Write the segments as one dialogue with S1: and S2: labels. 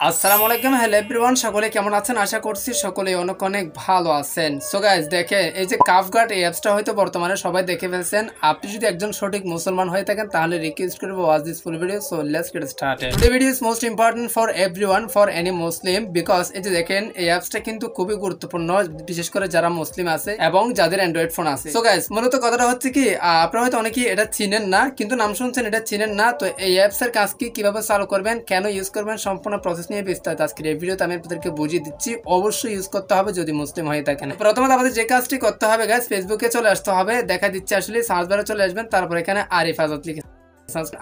S1: আসসালামু আলাইকুম, hello everyone, সকলে কেমন আছেন? আশা করছি সকলে অনেক অনেক ভালো আছেন। সো গাইস, দেখে এই যে কাফগার্ড এই অ্যাপসটা হয়তো বর্তমানে সবাই দেখে ফেলছেন। আপনি যদি একজন সঠিক মুসলমান হয়ে থাকেন তাহলে রিকোয়েস্ট করব watch this full video. So let's get started. Today video is most important for everyone, for any Muslim, because এই যে দেখেন এই অ্যাপসটা কিন্তু খুবই গুরুত্বপূর্ণ, বিশেষ করে যারা মুসলিম আছে এবং যাদের অ্যান্ড্রয়েড ফোন আছে। সো গাইস, মূলত কথাটা হচ্ছে কি, আপনারা হয়তো অনেকেই এটা চিনেন না, কিন্তু নাম শুনছেন, এটা চিনেন না। তো এই অ্যাপসের কাজ কি, কিভাবে চালু করবেন, কেন ইউজ করবেন, সম্পূর্ণ প্রসেস নিয়ে বিস্তারিত আজকের এই ভিডিওতে আমি আপনাদেরকে বুঝিয়ে দিচ্ছি। অবশ্যই ইউজ করতে হবে যদি মুসলিম হয়ে থাকেন। প্রথমত আমাদের যে কাজটি করতে হবে গাইস, ফেসবুকে চলে আসতে হবে। দেখা দিচ্ছে আসলে সার্চ বারে চলে আসবেন, তারপর এখানে আরিফ আজাদ লিখে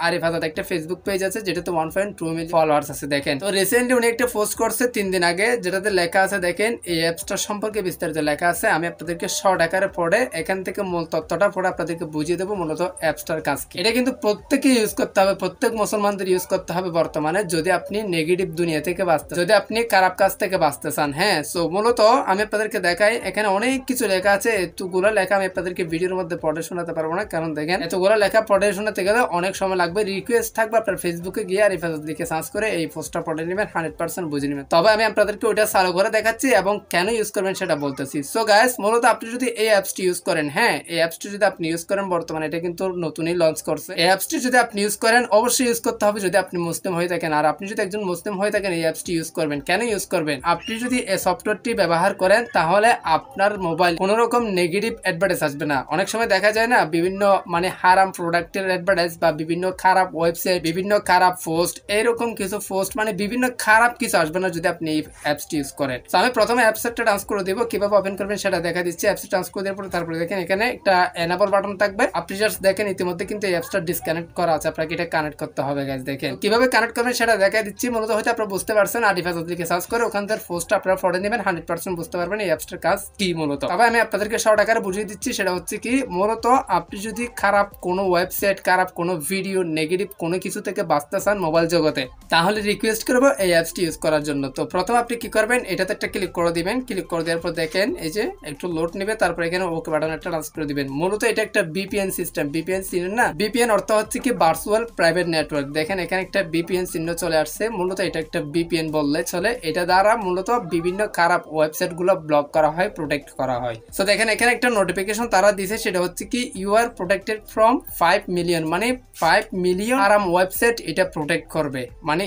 S1: আরিফ আজাদ একটা ফেসবুক পেজ আছে যেটাতে 1.2 মিলিয়ন ফলোয়ার্স আছে। দেখেন, তো রিসেন্টলি উনি একটা পোস্ট করছে 3 দিন আগে, যেটাতে লেখা আছে, দেখেন এই অ্যাপসটা সম্পর্কে বিস্তারিত লেখা আছে। আমি আপনাদেরকে শর্ট আকারে পড়ে এখান থেকে মূল তথ্যটা পড়ে আপনাদেরকে বুঝিয়ে দেবো মূলত অ্যাপসটার কাজ কি। এটা কিন্তু প্রত্যেকে ইউজ করতে হবে, প্রত্যেক মুসলমানদের ইউজ করতে হবে বর্তমানে, যদি আপনি নেগেটিভ দুনিয়া থেকে বাঁচতে, যদি আপনি খারাপ কাজ থেকে বাঁচতে চান। হ্যাঁ, সো মূলত আমি আপনাদেরকে দেখাই, এখানে অনেক কিছু লেখা আছে। এতগুলো লেখা আমি আপনাদেরকে ভিডিওর মধ্যে পড়ে শোনাতে পারবো না, কারণ দেখেন এতগুলো লেখা পড়ে শোনাতে গেলে অনেক সময় লাগবে। রিকোয়েস্ট থাকবে আপনার ফেসবুকে গিয়ে আরিফ আজাদ লিখে সার্চ করে এই পোস্টটা পড়ে নেবেন, 100% বুঝে নেবেন। তবে আমি আপনাদেরকে ওইটা চালু করে দেখাচ্ছি এবং কেন ইউজ করবেন সেটা বলতেছি। সো গাইস, মূলত আপনি যদি এই অ্যাপসটি ইউজ করেন, হ্যাঁ এই অ্যাপসটি যদি আপনি ইউজ করেন, বর্তমানে এটা কিন্তু নতুনই লঞ্চ করছে। এই অ্যাপসটি যদি আপনি ইউজ করেন, অবশ্যই ইউজ করতে হবে যদি আপনি মুসলিম হয়ে থাকেন। আর আপনি যদি একজন মুসলিম হয়ে থাকেন, এই অ্যাপসটি ইউজ করবেন। কেন ইউজ করবেন? আপনি যদি এই সফটওয়্যারটি ব্যবহার করেন, তাহলে আপনার মোবাইল কোনো রকম নেগেটিভ অ্যাডভার্টাইজ আসবে না। অনেক সময় দেখা যায় না, বিভিন্ন মানে হারাম প্রোডাক্টের অ্যাডভার্টাইজ বা বিভিন্ন খারাপ ওয়েবসাইট, বিভিন্ন খারাপ পোস্ট, এরকম কিছু পোস্ট, মানে বিভিন্ন খারাপ কিছু আসবে না যদি আপনি এই অ্যাপসটি ইউজ করেন। তো আমি প্রথমে অ্যাপসটা ট্রান্স করে দিব, কিভাবে ওপেন করবেন সেটা দেখা দিচ্ছি। অ্যাপসটা ট্রান্স করে দেওয়ার পরে তারপরে দেখেন এখানে একটা এনাবল বাটন থাকবে। আপনি জাস্ট দেখেন ইতিমধ্যে কিন্তু এই অ্যাপসটা ডিসকানেক্ট করা আছে, আপনাকে এটা কানেক্ট করতে হবে গাইস। দেখেন কিভাবে কানেক্ট করবেন সেটা দেখা দিচ্ছি। মূলত হয়তো আপনারা বুঝতে পারছেন, আরিফ আজাদ লিখে সার্চ করে ওখান থেকে পোস্টটা আপনারা পড়ে নেবেন, 100% বুঝতে পারবেন এই অ্যাপসটার কাজ কি মূলত। তবে আমি আপনাদেরকে শর্ট আকারে বুঝিয়ে দিচ্ছি, সেটা হচ্ছে কি, মূলত আপনি যদি খারাপ কোনো ওয়েবসাইট, খারাপ কোনো ভিডিও, নেগেটিভ কোনো কিছু থেকে বাঁচতে চান মোবাইল জগতে, তাহলে রিকোয়েস্ট করবো এই অ্যাপসটি ইউজ করার জন্য। তো প্রথম আপনি কি করবেন, এটাতে একটা ক্লিক করে দিবেন। ক্লিক করে দেওয়ার পর দেখেন এই যে একটু লোড নেবে, তারপর এখানে ওকে বাটন একটা টাচ করে দিবেন। মূলত এটা একটা বিপিএন সিস্টেম। বিপিএন চিনেন না? বিপিএন অর্থ হচ্ছে কি ভার্চুয়াল প্রাইভেট নেটওয়ার্ক। দেখেন এখানে একটা বিপিএন চিহ্ন চলে আসছে। মূলত এটা একটা বিপিএন বললে চলে। এটা দ্বারা মূলত বিভিন্ন খারাপ ওয়েবসাইট গুলো ব্লক করা হয়, প্রোটেক্ট করা হয়। তো দেখেন এখানে একটা নোটিফিকেশন তারা দিছে, সেটা হচ্ছে কি, you are protected from 5 million, মানে 5 মিলিয়ন হারাম ওয়েবসাইট এটা প্রোটেক্ট করবে। মানে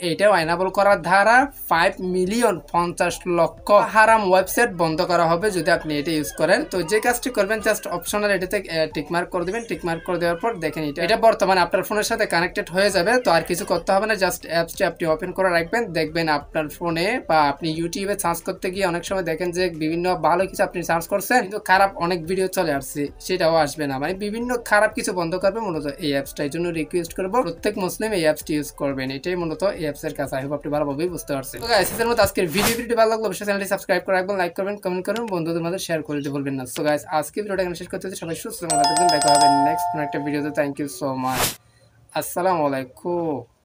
S1: এইটাও এনাবল করার ধারা 5 মিলিয়ন 50 লক্ষ হারাম ওয়েবসাইট বন্ধ করা হবে যদি আপনি এটা ইউজ করেন। তো যে কাজটি করবেন, জাস্ট অপশনাল এটাতে টিকমার্ক করে দিবেন। টিকমার্ক করে দেওয়ার পর দেখেন এটা বর্তমানে আপনার ফোনের সাথে কানেক্টেড হয়ে যাবে। তো আর কিছু করতে হবে না, জাস্ট অ্যাপসটি আপনি ওপেন করে রাখবেন। দেখবেন আপনার ফোনে বা আপনি ইউটিউবে সার্চ করতে গিয়ে অনেক সময় দেখেন যে বিভিন্ন ভালো কিছু আপনি সার্চ করছেন, কিন্তু খারাপ অনেক ভিডিও চলে আসছে, সেটাও আসবে না। মানে বিভিন্ন খারাপ কিছু বন্ধ করবে মূলত এই অ্যাপসটা। এই জন্য রিকোয়েস্ট করবো প্রত্যেক মুসলিম এই অ্যাপসটি ইউজ করবেন। এটাই মূলত এই অ্যাপসের কাজ। আই হোপ আপনি ভালোভাবেই বুঝতে পারছেন। তো গাইস, এর মতো আজকের ভিডিওটি ভালো লাগলে অবশ্যই চ্যানেলটি সাবস্ক্রাইব করে রাখবেন, লাইক করবেন, কমেন্ট করবেন, বন্ধুদের মধ্যে শেয়ার করে দিতে ভুলবেন না। সো গাইস, আজকে ভিডিওটা এখানে শেষ করতে হচ্ছে। সবাই সুস্থ থাকবেন, দেখা হবে নেক্সট কোনো একটা ভিডিওতে। Thank you so much. আসসালামু আলাইকুম।